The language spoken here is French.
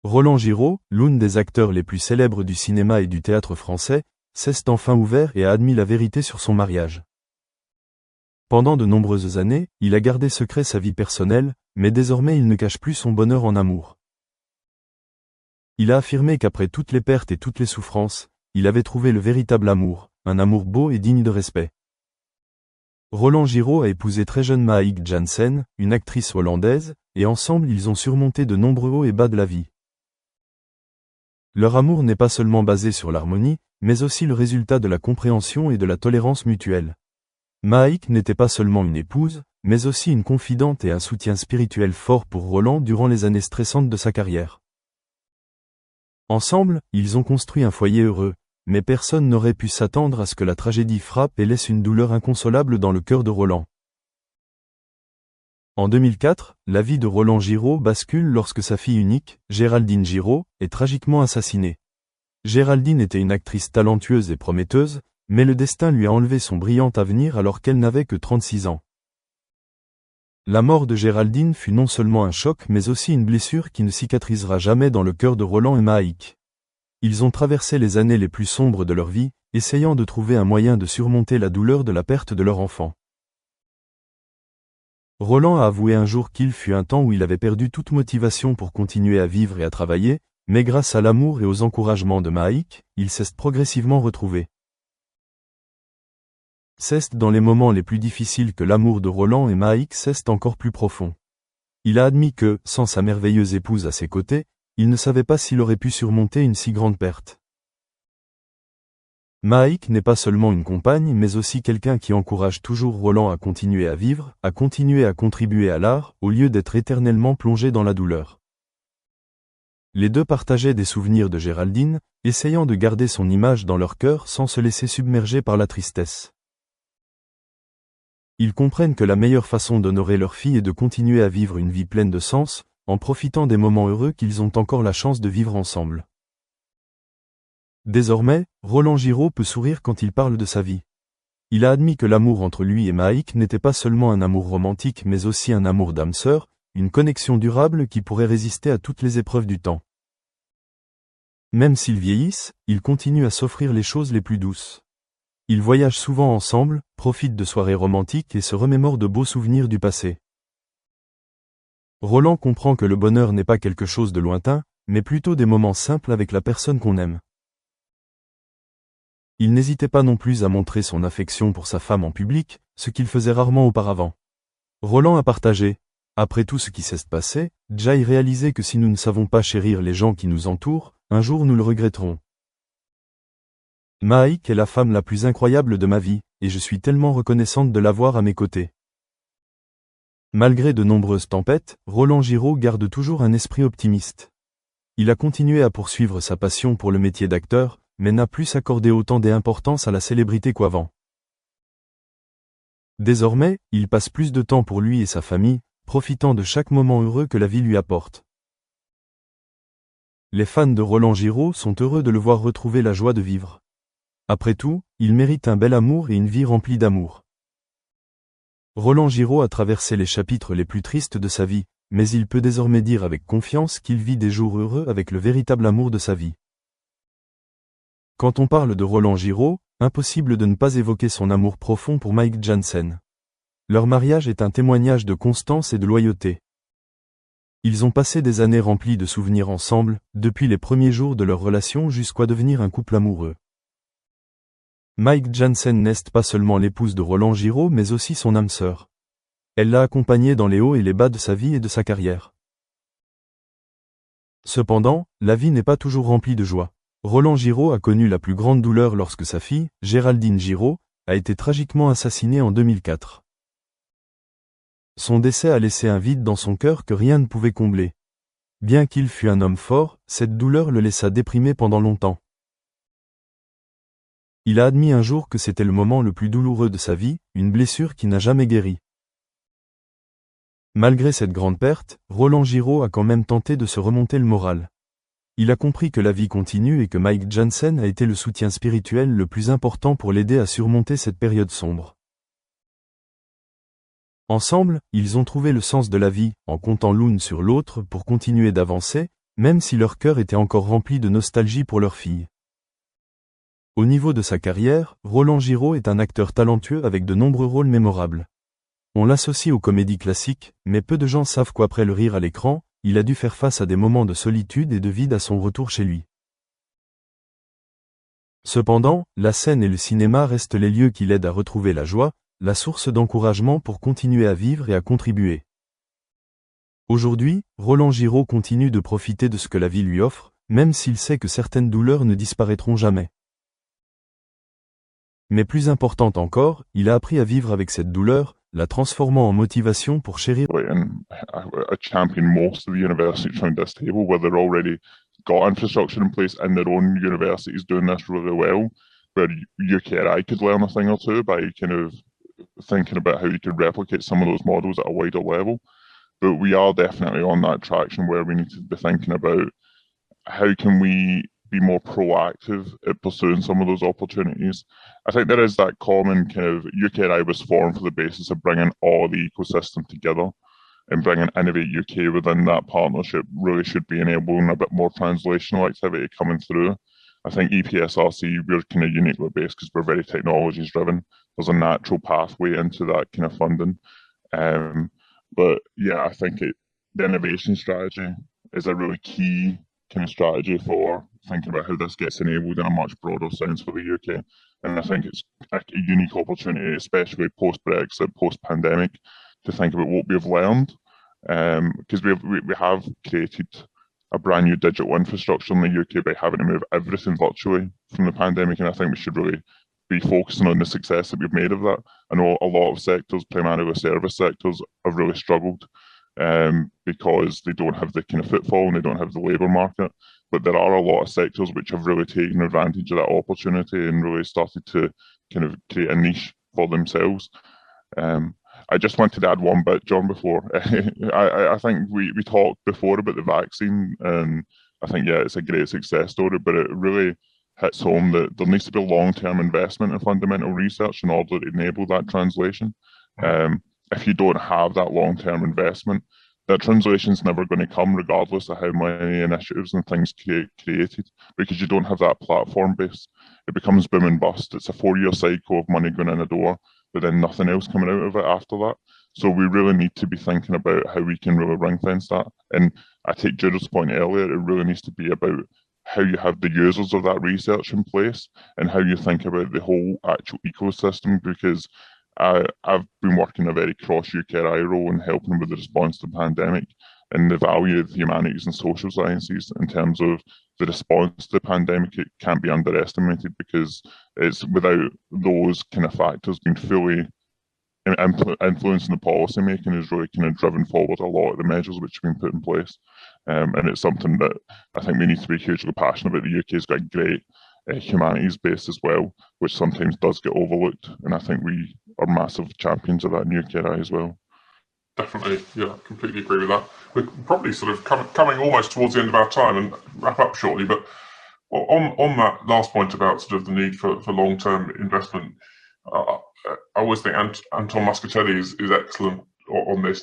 Roland Giraud, l'un des acteurs les plus célèbres du cinéma et du théâtre français, s'est enfin ouvert et a admis la vérité sur son mariage. Pendant de nombreuses années, il a gardé secret sa vie personnelle, mais désormais il ne cache plus son bonheur en amour. Il a affirmé qu'après toutes les pertes et toutes les souffrances, il avait trouvé le véritable amour, un amour beau et digne de respect. Roland Giraud a épousé très jeune Maïk Jansen, une actrice hollandaise, et ensemble ils ont surmonté de nombreux hauts et bas de la vie. Leur amour n'est pas seulement basé sur l'harmonie, mais aussi le résultat de la compréhension et de la tolérance mutuelle. Maïk n'était pas seulement une épouse, mais aussi une confidente et un soutien spirituel fort pour Roland durant les années stressantes de sa carrière. Ensemble, ils ont construit un foyer heureux, mais personne n'aurait pu s'attendre à ce que la tragédie frappe et laisse une douleur inconsolable dans le cœur de Roland. En 2004, la vie de Roland Giraud bascule lorsque sa fille unique, Géraldine Giraud, est tragiquement assassinée. Géraldine était une actrice talentueuse et prometteuse, mais le destin lui a enlevé son brillant avenir alors qu'elle n'avait que 36 ans. La mort de Géraldine fut non seulement un choc mais aussi une blessure qui ne cicatrisera jamais dans le cœur de Roland et Maïk. Ils ont traversé les années les plus sombres de leur vie, essayant de trouver un moyen de surmonter la douleur de la perte de leur enfant. Roland a avoué un jour qu'il fut un temps où il avait perdu toute motivation pour continuer à vivre et à travailler, mais grâce à l'amour et aux encouragements de Maïk, il s'est progressivement retrouvé. C'est dans les moments les plus difficiles que l'amour de Roland et Maïk s'est encore plus profond. Il a admis que, sans sa merveilleuse épouse à ses côtés, il ne savait pas s'il aurait pu surmonter une si grande perte. Maïk n'est pas seulement une compagne mais aussi quelqu'un qui encourage toujours Roland à continuer à vivre, à continuer à contribuer à l'art, au lieu d'être éternellement plongé dans la douleur. Les deux partageaient des souvenirs de Géraldine, essayant de garder son image dans leur cœur sans se laisser submerger par la tristesse. Ils comprennent que la meilleure façon d'honorer leur fille est de continuer à vivre une vie pleine de sens, en profitant des moments heureux qu'ils ont encore la chance de vivre ensemble. Désormais, Roland Giraud peut sourire quand il parle de sa vie. Il a admis que l'amour entre lui et Maïk n'était pas seulement un amour romantique mais aussi un amour d'âme sœur, une connexion durable qui pourrait résister à toutes les épreuves du temps. Même s'ils vieillissent, ils continuent à s'offrir les choses les plus douces. Ils voyagent souvent ensemble, profitent de soirées romantiques et se remémorent de beaux souvenirs du passé. Roland comprend que le bonheur n'est pas quelque chose de lointain, mais plutôt des moments simples avec la personne qu'on aime. Il n'hésitait pas non plus à montrer son affection pour sa femme en public, ce qu'il faisait rarement auparavant. Roland a partagé « Après tout ce qui s'est passé, j'ai réalisé que si nous ne savons pas chérir les gens qui nous entourent, un jour nous le regretterons. Maïk est la femme la plus incroyable de ma vie, et je suis tellement reconnaissante de l'avoir à mes côtés. » Malgré de nombreuses tempêtes, Roland Giraud garde toujours un esprit optimiste. Il a continué à poursuivre sa passion pour le métier d'acteur, mais n'a plus accordé autant d'importance à la célébrité qu'avant. Désormais, il passe plus de temps pour lui et sa famille, profitant de chaque moment heureux que la vie lui apporte. Les fans de Roland Giraud sont heureux de le voir retrouver la joie de vivre. Après tout, il mérite un bel amour et une vie remplie d'amour. Roland Giraud a traversé les chapitres les plus tristes de sa vie, mais il peut désormais dire avec confiance qu'il vit des jours heureux avec le véritable amour de sa vie. Quand on parle de Roland Giraud, impossible de ne pas évoquer son amour profond pour Maïk Jansen. Leur mariage est un témoignage de constance et de loyauté. Ils ont passé des années remplies de souvenirs ensemble, depuis les premiers jours de leur relation jusqu'à devenir un couple amoureux. Maïk Jansen n'est pas seulement l'épouse de Roland Giraud mais aussi son âme sœur. Elle l'a accompagné dans les hauts et les bas de sa vie et de sa carrière. Cependant, la vie n'est pas toujours remplie de joie. Roland Giraud a connu la plus grande douleur lorsque sa fille, Géraldine Giraud, a été tragiquement assassinée en 2004. Son décès a laissé un vide dans son cœur que rien ne pouvait combler. Bien qu'il fût un homme fort, cette douleur le laissa déprimé pendant longtemps. Il a admis un jour que c'était le moment le plus douloureux de sa vie, une blessure qui n'a jamais guéri. Malgré cette grande perte, Roland Giraud a quand même tenté de se remonter le moral. Il a compris que la vie continue et que Maïk Jansen a été le soutien spirituel le plus important pour l'aider à surmonter cette période sombre. Ensemble, ils ont trouvé le sens de la vie, en comptant l'une sur l'autre pour continuer d'avancer, même si leur cœur était encore rempli de nostalgie pour leur fille. Au niveau de sa carrière, Roland Giraud est un acteur talentueux avec de nombreux rôles mémorables. On l'associe aux comédies classiques, mais peu de gens savent qu'après le rire à l'écran, il a dû faire face à des moments de solitude et de vide à son retour chez lui. Cependant, la scène et le cinéma restent les lieux qui l'aident à retrouver la joie, la source d'encouragement pour continuer à vivre et à contribuer. Aujourd'hui, Roland Giraud continue de profiter de ce que la vie lui offre, même s'il sait que certaines douleurs ne disparaîtront jamais. Mais plus importante encore, il a appris à vivre avec cette douleur, la transformant en motivation pour chérir. And I champion most of the universities around this table where they're already got infrastructure in place in their own universities doing this really well, where UKRI could learn a thing or two by kind of thinking about how you could replicate some of those models at a wider level. But we are definitely on that traction where we need to be thinking about how can we be more proactive at pursuing some of those opportunities. I think there is that common kind of UKRI was formed for the basis of bringing all the ecosystem together, and bringing Innovate UK within that partnership really should be enabling a bit more translational activity coming through. I think EPSRC, we're kind of uniquely based because we're very technologies driven. There's a natural pathway into that kind of funding. But yeah, I think the innovation strategy is a really key kind of strategy for thinking about how this gets enabled in a much broader sense for the UK. And I think it's a unique opportunity, especially post-Brexit, post-pandemic, to think about what we've learned. Because we have created a brand new digital infrastructure in the UK by having to move everything virtually from the pandemic. And I think we should really be focusing on the success that we've made of that. I know a lot of sectors, primarily service sectors, have really struggled because they don't have the kind of footfall and they don't have the labour market. But there are a lot of sectors which have really taken advantage of that opportunity and really started to kind of create a niche for themselves. I just wanted to add one bit, John, before. I think we talked before about the vaccine, and I think, yeah, it's a great success story, but it really hits home that there needs to be long-term investment in fundamental research in order to enable that translation. If you don't have that long-term investment, that translation's never going to come regardless of how many initiatives and things created, because you don't have that platform base. It becomes boom and bust. It's a 4-year cycle of money going in the door, but then nothing else coming out of it after that. So we really need to be thinking about how we can really ring fence that. And I take Judith's point earlier, it really needs to be about how you have the users of that research in place and how you think about the whole actual ecosystem, because I've been working a very cross-UKRI role in helping with the response to the pandemic, and the value of the humanities and social sciences in terms of the response to the pandemic, it can't be underestimated, because it's without those kind of factors being fully influencing the policy making has really kind of driven forward a lot of the measures which have been put in place. And it's something that I think we need to be hugely passionate about. The UK's got a great humanities base as well, which sometimes does get overlooked, and I think we are massive champions of that in UKRI as well. Definitely, yeah, completely agree with that. We're probably sort of coming almost towards the end of our time and wrap up shortly, but on that last point about sort of the need for long-term investment, I always think Anton Muscatelli is excellent on this.